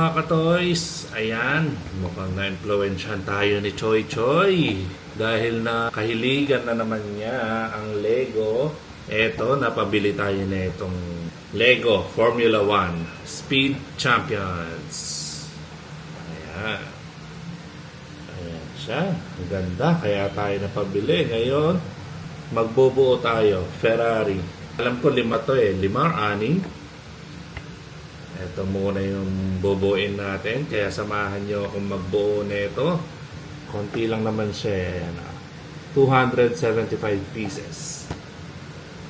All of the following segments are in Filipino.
mga katoys, ayan, mukhang na-influensyahan tayo ni Choy Choy. Dahil na kahiligan na naman niya ang Lego, eto, napabili tayo na itong Lego Formula 1 Speed Champions. Ayan. Ayan siya. Ang ganda. Kaya tayo napabili. Ngayon, magbubuo tayo. Ferrari. Alam ko 5 to eh. 5 or 6. Ito muna yung bubuin natin. Kaya samahan nyo akong magbuo nito. Konti lang naman siya. 275 pieces.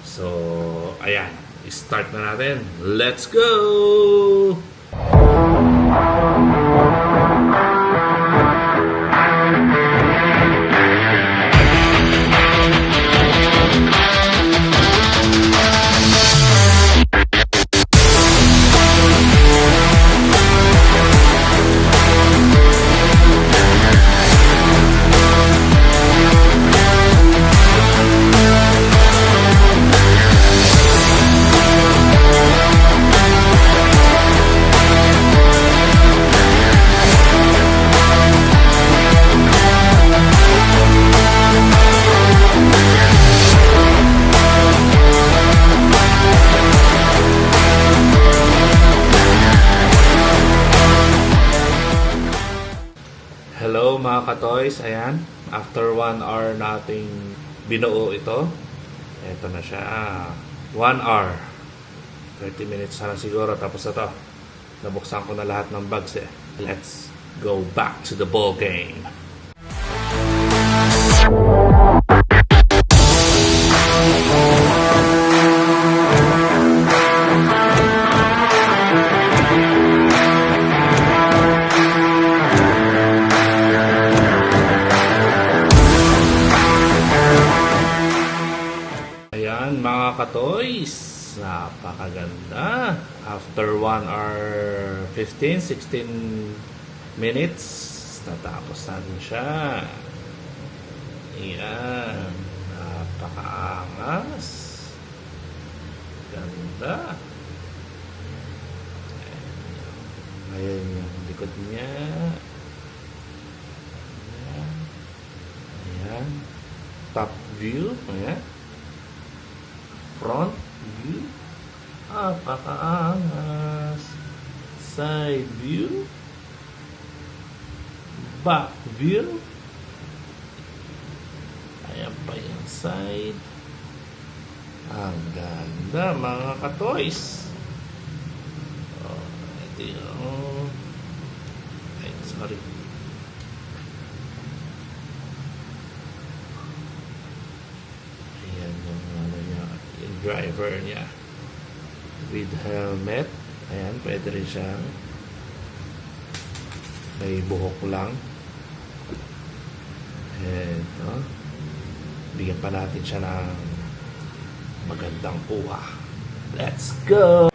So, ayan. Start na natin. Let's go! Hello mga katoys, ayan, after 1 hour nating binuo ito, eto na siya, 1 hour, 30 minutes na lang siguro, tapos na to, nabuksan ko na lahat ng bags eh. Let's go back to the ball game. Ayan mga katoys, napakaganda. After 1 hour 15-16 minutes, natapos natin siya. Ayan, napakaangas. Ganda. Ayan yung likod niya. Ayan. Ayan. Top view. Ayan. Front view. Napakaangas. Side view. Back view. Ayan pa yung side. Ang ganda mga katoys. Oh, ito yung... Ay, sorry. Ayan yung ano niya, yung driver niya. With helmet. Ayan, pwede rin siyang may buhok lang. Ayan, no? Bigyan pa natin siya ng magandang kuha. Let's go!